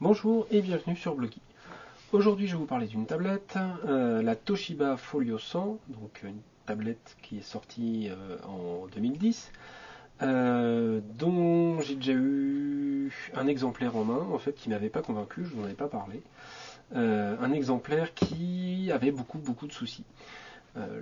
Bonjour et bienvenue sur Blogy. Aujourd'hui je vais vous parler d'une tablette, la Toshiba Folio 100, donc une tablette qui est sortie en 2010, dont j'ai déjà eu un exemplaire en main, en fait qui m'avait pas convaincu, je vous en avais pas parlé. Un exemplaire qui avait beaucoup de soucis.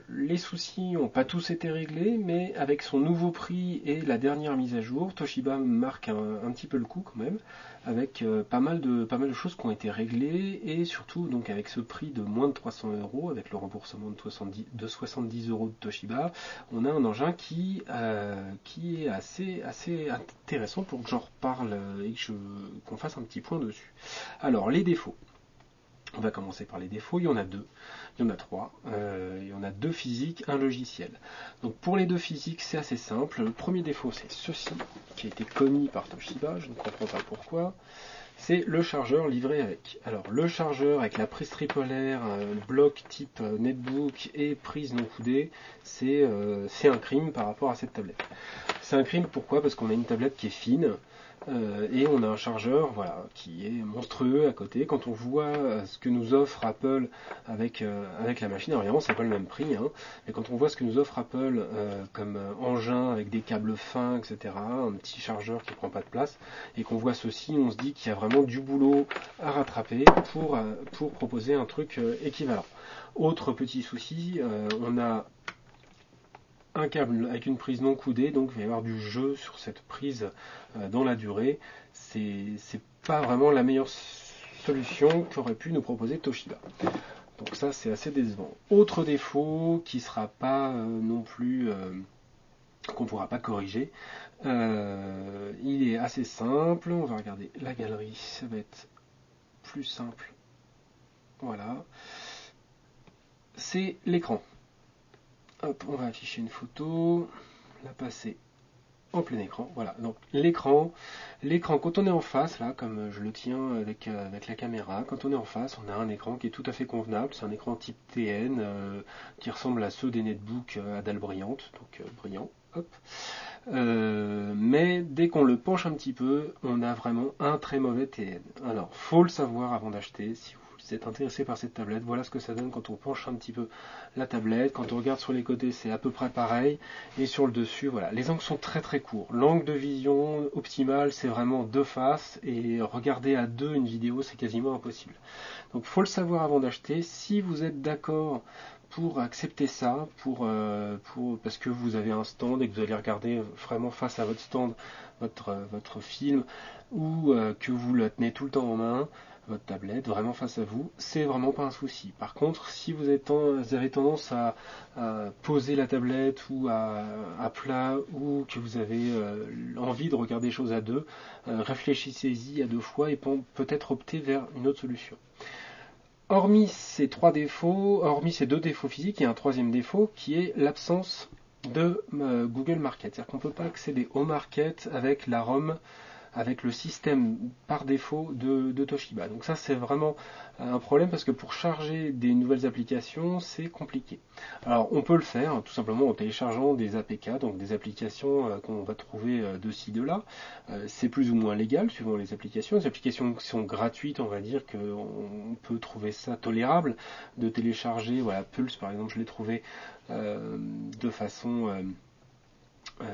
Les soucis n'ont pas tous été réglés, mais avec son nouveau prix et la dernière mise à jour, Toshiba marque un petit peu le coup quand même, avec pas mal de choses qui ont été réglées, et surtout donc avec ce prix de moins de 300 euros, avec le remboursement de 70 euros de Toshiba, on a un engin qui est assez intéressant pour que j'en reparle et qu'on fasse un petit point dessus. Alors les défauts. On va commencer par les défauts, il y en a deux, il y en a trois, il y en a deux physiques, un logiciel. Donc pour les deux physiques, c'est assez simple. Le premier défaut, c'est ceci, qui a été commis par Toshiba, je ne comprends pas pourquoi. C'est le chargeur livré avec. Alors le chargeur avec la prise tripolaire, bloc type netbook et prise non coudée, c'est un crime par rapport à cette tablette. C'est un crime pourquoi? Parce qu'on a une tablette qui est fine, et on a un chargeur qui est monstrueux à côté. Quand on voit ce que nous offre Apple avec la machine, alors évidemment c'est pas le même prix, hein, mais quand on voit ce que nous offre Apple comme engin avec des câbles fins, etc., un petit chargeur qui prend pas de place, et qu'on voit ceci, on se dit qu'il y a vraiment du boulot à rattraper pour proposer un truc équivalent. Autre petit souci, on a un câble avec une prise non coudée, donc il va y avoir du jeu sur cette prise dans la durée. C'est pas vraiment la meilleure solution qu'aurait pu nous proposer Toshiba. Donc ça c'est assez décevant. Autre défaut qui sera pas non plus qu'on ne pourra pas corriger. Il est assez simple. On va regarder la galerie, ça va être plus simple. Voilà. C'est l'écran. Hop, on va afficher une photo, la passer en plein écran. Voilà, donc l'écran quand on est en face, là, comme je le tiens avec la caméra, quand on est en face, on a un écran qui est tout à fait convenable. C'est un écran type TN qui ressemble à ceux des netbooks à dalles brillantes, donc brillant. Hop. Mais dès qu'on le penche un petit peu, on a vraiment un très mauvais TN. Alors, faut le savoir avant d'acheter. Si vous êtes intéressé par cette tablette, voilà ce que ça donne quand on penche un petit peu la tablette. Quand on regarde sur les côtés, c'est à peu près pareil. Et sur le dessus, voilà. Les angles sont très courts. L'angle de vision optimal, c'est vraiment deux faces. Et regarder à deux une vidéo, c'est quasiment impossible. Donc, faut le savoir avant d'acheter. Si vous êtes d'accord pour accepter ça, parce que vous avez un stand et que vous allez regarder vraiment face à votre stand votre film, ou que vous le tenez tout le temps en main, votre tablette, vraiment face à vous, c'est vraiment pas un souci. Par contre, si vous avez tendance à poser la tablette ou à plat, ou que vous avez envie de regarder des choses à deux, réfléchissez-y à deux fois et peut-être opter vers une autre solution. Hormis ces deux défauts physiques, il y a un troisième défaut qui est l'absence de Google Market. C'est-à-dire qu'on ne peut pas accéder au Market avec la ROM, avec le système par défaut de Toshiba. Donc ça c'est vraiment un problème parce que pour charger des nouvelles applications c'est compliqué. Alors on peut le faire tout simplement en téléchargeant des APK, donc des applications qu'on va trouver de ci de là. C'est plus ou moins légal suivant les applications. Les applications qui sont gratuites, on va dire qu'on peut trouver ça tolérable de télécharger. Voilà, Pulse par exemple, je l'ai trouvé de façon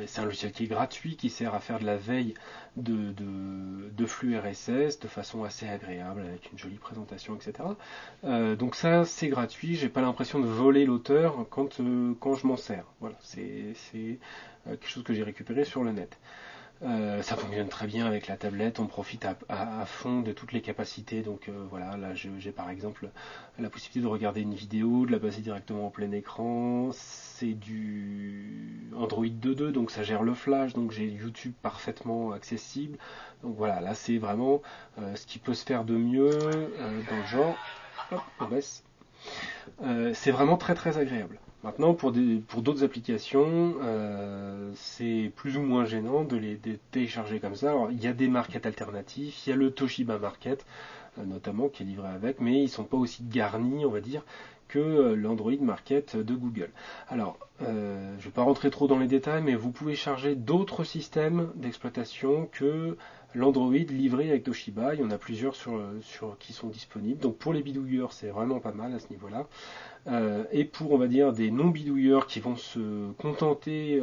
c'est un logiciel qui est gratuit, qui sert à faire de la veille de flux RSS de façon assez agréable, avec une jolie présentation, etc. Donc ça, c'est gratuit, j'ai pas l'impression de voler l'auteur quand je m'en sers. Voilà, c'est quelque chose que j'ai récupéré sur le net. Ça fonctionne très bien avec la tablette, on profite à fond de toutes les capacités. Donc voilà, là j'ai par exemple la possibilité de regarder une vidéo, de la passer directement en plein écran. C'est du Android 2.2, donc ça gère le flash, donc j'ai YouTube parfaitement accessible. Donc voilà, là c'est vraiment ce qui peut se faire de mieux dans le genre. Hop, on baisse. C'est vraiment très agréable. Maintenant, pour d'autres applications, c'est plus ou moins gênant de les télécharger comme ça. Alors, il y a des markets alternatifs, il y a le Toshiba Market, notamment, qui est livré avec, mais ils ne sont pas aussi garnis, on va dire, que l'Android Market de Google. Alors, je ne vais pas rentrer trop dans les détails, mais vous pouvez charger d'autres systèmes d'exploitation que l'Android livré avec Toshiba. Il y en a plusieurs qui sont disponibles. Donc pour les bidouilleurs, c'est vraiment pas mal à ce niveau-là. Et pour, on va dire, des non-bidouilleurs qui vont se contenter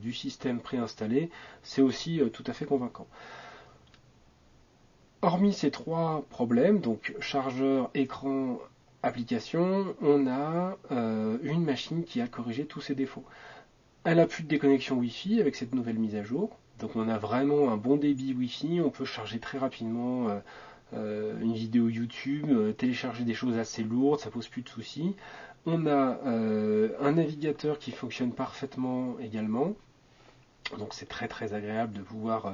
du système préinstallé, c'est aussi tout à fait convaincant. Hormis ces trois problèmes, donc chargeur, écran, application, on a une machine qui a corrigé tous ses défauts. Elle n'a plus de déconnexion Wi-Fi avec cette nouvelle mise à jour. Donc on a vraiment un bon débit Wi-Fi, on peut charger très rapidement une vidéo YouTube, télécharger des choses assez lourdes, ça pose plus de soucis. On a un navigateur qui fonctionne parfaitement également. Donc c'est très très agréable de pouvoir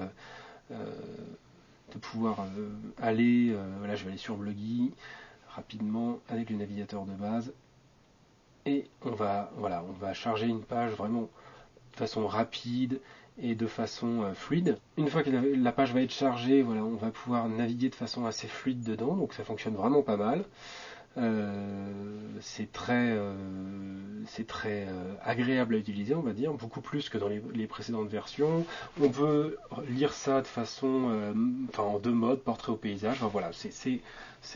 aller, là je vais aller sur Blogy rapidement avec le navigateur de base et on va charger une page vraiment de façon rapide et de façon fluide. Une fois que la page va être chargée, voilà, on va pouvoir naviguer de façon assez fluide dedans, donc ça fonctionne vraiment pas mal. C'est très agréable à utiliser, on va dire, beaucoup plus que dans les précédentes versions. On peut lire ça de façon, en deux modes, portrait au paysage. Enfin, voilà, c'est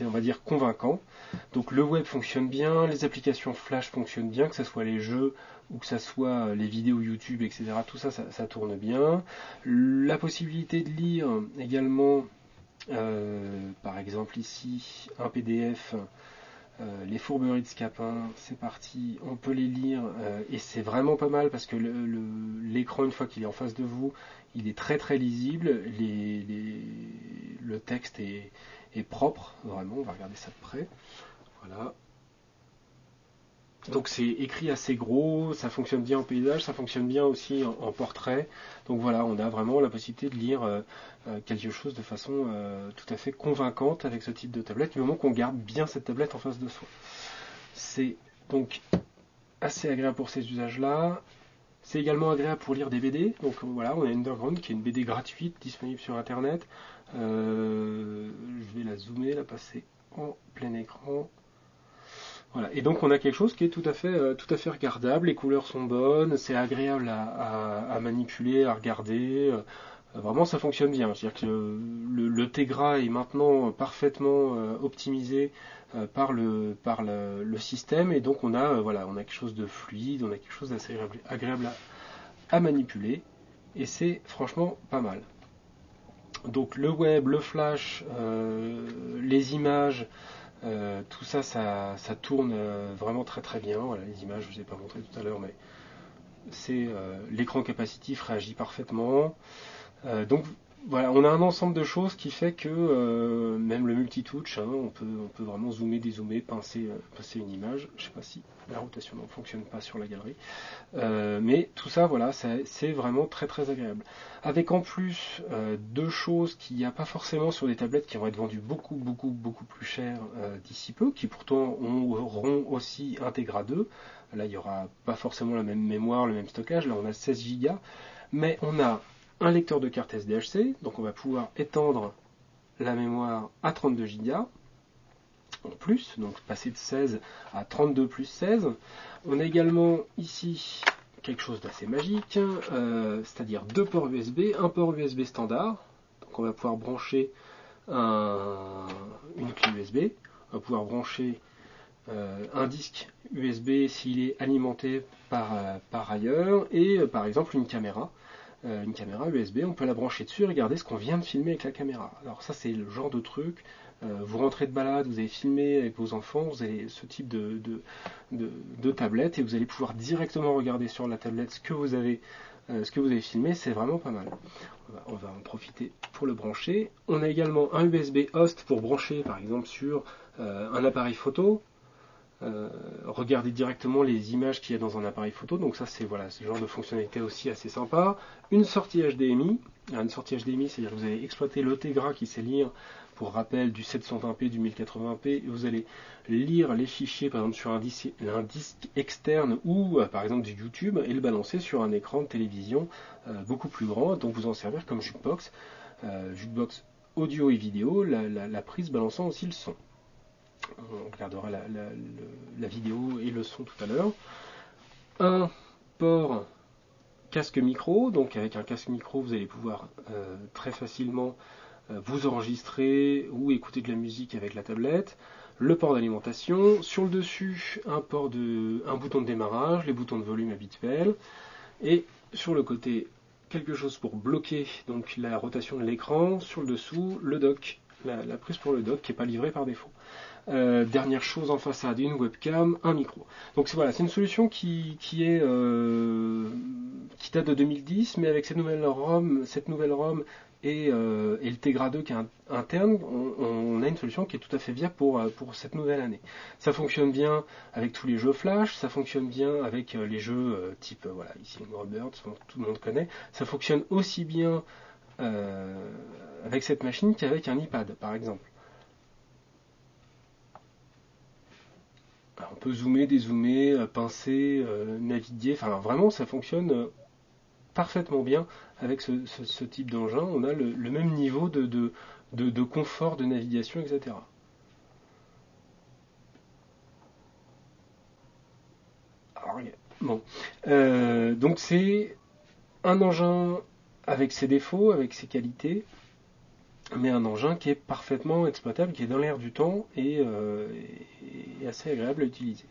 on va dire convaincant. Donc le web fonctionne bien, les applications Flash fonctionnent bien, que ce soit les jeux ou que ce soit les vidéos YouTube, etc. Tout ça, ça tourne bien. La possibilité de lire également, par exemple ici, un PDF. Les fourberies de Scapin, c'est parti, on peut les lire et c'est vraiment pas mal parce que l'écran, une fois qu'il est en face de vous, il est très très lisible, le texte est propre, vraiment, on va regarder ça de près. Voilà. Donc c'est écrit assez gros, ça fonctionne bien en paysage, ça fonctionne bien aussi en portrait. Donc voilà, on a vraiment la possibilité de lire quelque chose de façon tout à fait convaincante avec ce type de tablette, du moment qu'on garde bien cette tablette en face de soi. C'est donc assez agréable pour ces usages-là. C'est également agréable pour lire des BD. Donc voilà, on a Underground qui est une BD gratuite disponible sur Internet. Je vais la zoomer, la passer en plein écran. Voilà. Et donc on a quelque chose qui est tout à fait regardable, les couleurs sont bonnes, c'est agréable à manipuler, à regarder, vraiment ça fonctionne bien. C'est-à-dire que le Tegra est maintenant parfaitement optimisé par le système et donc on a quelque chose de fluide, on a quelque chose d'assez agréable à manipuler et c'est franchement pas mal. Donc le web, le flash, les images, tout ça, ça tourne vraiment très très bien. Voilà, les images, je ne vous ai pas montré tout à l'heure, mais c'est l'écran capacitif réagit parfaitement. Donc voilà, on a un ensemble de choses qui fait que même le multitouch, on peut vraiment zoomer, dézoomer, pincer une image. Je ne sais pas si la rotation ne fonctionne pas sur la galerie. Mais tout ça, voilà, c'est vraiment très très agréable. Avec en plus deux choses qu'il n'y a pas forcément sur des tablettes qui vont être vendues beaucoup plus cher d'ici peu, qui pourtant auront aussi un Tegra 2. Là, il n'y aura pas forcément la même mémoire, le même stockage. Là, on a 16 Go, mais on a un lecteur de carte SDHC, donc on va pouvoir étendre la mémoire à 32 Go en plus, donc passer de 16 à 32 plus 16. On a également ici quelque chose d'assez magique, c'est-à-dire deux ports USB, un port USB standard, donc on va pouvoir brancher une clé USB, on va pouvoir brancher un disque USB s'il est alimenté par ailleurs, et par exemple une caméra USB, on peut la brancher dessus et regarder ce qu'on vient de filmer avec la caméra. Alors ça c'est le genre de truc, vous rentrez de balade, vous avez filmé avec vos enfants, vous avez ce type de tablette et vous allez pouvoir directement regarder sur la tablette ce que vous avez filmé, c'est vraiment pas mal. On va en profiter pour le brancher. On a également un USB host pour brancher par exemple sur un appareil photo. Regarder directement les images qu'il y a dans un appareil photo, donc ça c'est ce genre de fonctionnalité aussi assez sympa. Une sortie HDMI, c'est-à-dire que vous allez exploiter le Tegra qui sait lire, pour rappel, du 720p, du 1080p, et vous allez lire les fichiers par exemple sur un disque externe ou par exemple du YouTube et le balancer sur un écran de télévision beaucoup plus grand, donc vous en servir comme jukebox audio et vidéo, la prise balançant aussi le son. On regardera la vidéo et le son tout à l'heure. Un port casque micro, donc avec un casque micro vous allez pouvoir très facilement vous enregistrer ou écouter de la musique avec la tablette. Le port d'alimentation, sur le dessus un bouton de démarrage, les boutons de volume habituels, et sur le côté quelque chose pour bloquer donc la rotation de l'écran, sur le dessous le dock, la prise pour le dock qui n'est pas livrée par défaut. Dernière chose en façade, une webcam, un micro. Donc voilà, c'est une solution qui date de 2010, mais avec cette nouvelle ROM et le Tegra 2 qui est interne, on a une solution qui est tout à fait viable pour cette nouvelle année. Ça fonctionne bien avec tous les jeux Flash, ça fonctionne bien avec les jeux type, voilà, ici Angry Birds, tout le monde connaît. Ça fonctionne aussi bien avec cette machine qu'avec un iPad, par exemple. Alors, on peut zoomer, dézoomer, pincer, naviguer, enfin vraiment ça fonctionne parfaitement bien avec ce type d'engin. On a le même niveau de confort de navigation, etc. Alors, bon. Donc c'est un engin avec ses défauts, avec ses qualités, mais un engin qui est parfaitement exploitable, qui est dans l'air du temps et assez agréable à utiliser.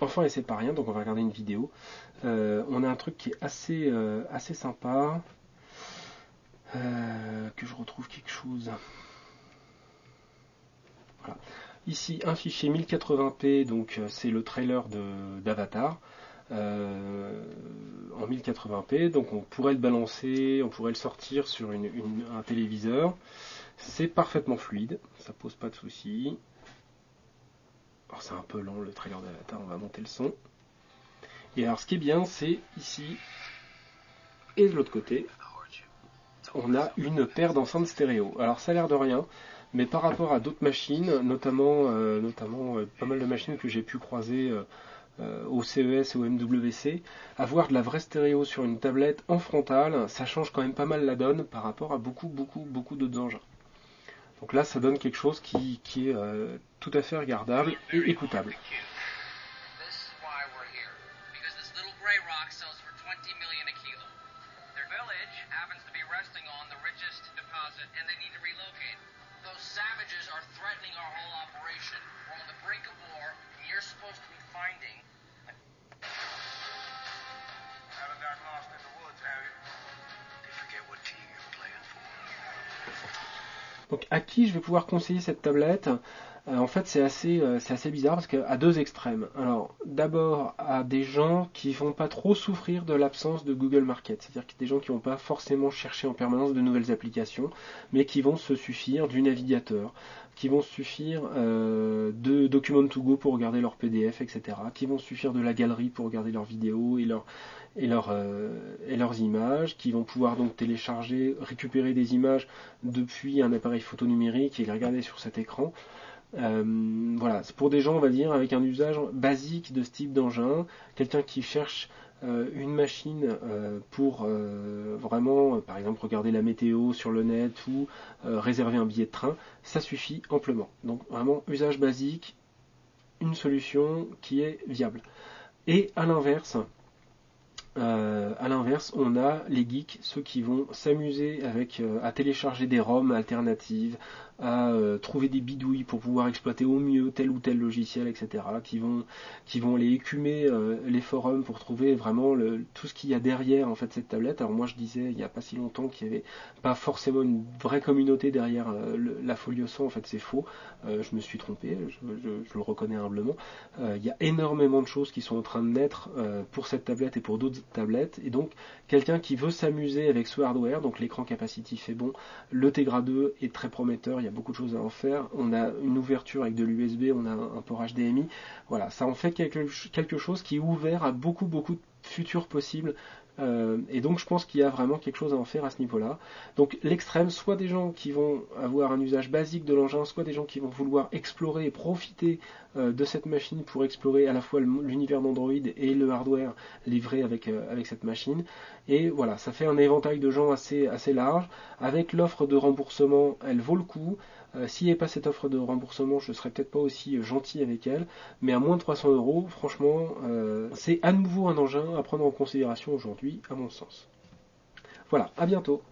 Enfin, et c'est pas rien, donc on va regarder une vidéo. On a un truc qui est assez sympa. Que je retrouve quelque chose. Voilà. Ici, un fichier 1080p, donc c'est le trailer d'Avatar. En 1080p, donc on pourrait le balancer, on pourrait le sortir sur un téléviseur. C'est parfaitement fluide, ça pose pas de soucis. Alors c'est un peu lent le trailer d'Avatar, on va monter le son. Et alors ce qui est bien, c'est ici et de l'autre côté, on a une paire d'enceintes stéréo. Alors ça a l'air de rien, mais par rapport à d'autres machines, notamment pas mal de machines que j'ai pu croiser au CES et au MWC, avoir de la vraie stéréo sur une tablette en frontale, ça change quand même pas mal la donne par rapport à beaucoup d'autres engins. Donc là, ça donne quelque chose qui est tout à fait regardable et écoutable. Donc à qui je vais pouvoir conseiller cette tablette? En fait c'est assez bizarre parce qu'à deux extrêmes. Alors d'abord à des gens qui vont pas trop souffrir de l'absence de Google Market, c'est-à-dire que des gens qui vont pas forcément chercher en permanence de nouvelles applications, mais qui vont se suffire du navigateur, qui vont se suffire de Document2Go pour regarder leurs PDF, etc., qui vont se suffire de la galerie pour regarder leurs vidéos et leurs images, qui vont pouvoir donc télécharger, récupérer des images depuis un appareil photo numérique et les regarder sur cet écran. Voilà, c'est pour des gens, on va dire, avec un usage basique de ce type d'engin, quelqu'un qui cherche une machine pour vraiment, par exemple, regarder la météo sur le net ou réserver un billet de train, ça suffit amplement. Donc vraiment, usage basique, une solution qui est viable. Et à l'inverse, on a les geeks, ceux qui vont s'amuser à télécharger des ROM alternatives, à trouver des bidouilles pour pouvoir exploiter au mieux tel ou tel logiciel, etc. Qui vont aller écumer les forums pour trouver vraiment tout ce qu'il y a derrière en fait cette tablette. Alors moi je disais il n'y a pas si longtemps qu'il n'y avait pas forcément une vraie communauté derrière la Folio 100, en fait c'est faux. Je me suis trompé, je le reconnais humblement. Il y a énormément de choses qui sont en train de naître pour cette tablette et pour d'autres tablettes, et donc quelqu'un qui veut s'amuser avec ce hardware, donc l'écran capacitif est bon, le Tegra 2 est très prometteur, il y a beaucoup de choses à en faire, on a une ouverture avec de l'USB, on a un port HDMI, voilà, ça en fait quelque chose qui est ouvert à beaucoup de futurs possibles. Et donc je pense qu'il y a vraiment quelque chose à en faire à ce niveau-là. Donc l'extrême, soit des gens qui vont avoir un usage basique de l'engin, soit des gens qui vont vouloir explorer et profiter de cette machine pour explorer à la fois l'univers d'Android et le hardware livré avec cette machine. Et voilà, ça fait un éventail de gens assez large. Avec l'offre de remboursement, elle vaut le coup. S'il n'y avait pas cette offre de remboursement, je ne serais peut-être pas aussi gentil avec elle, mais à moins de 300 euros, franchement, c'est à nouveau un engin à prendre en considération aujourd'hui, à mon sens. Voilà, à bientôt.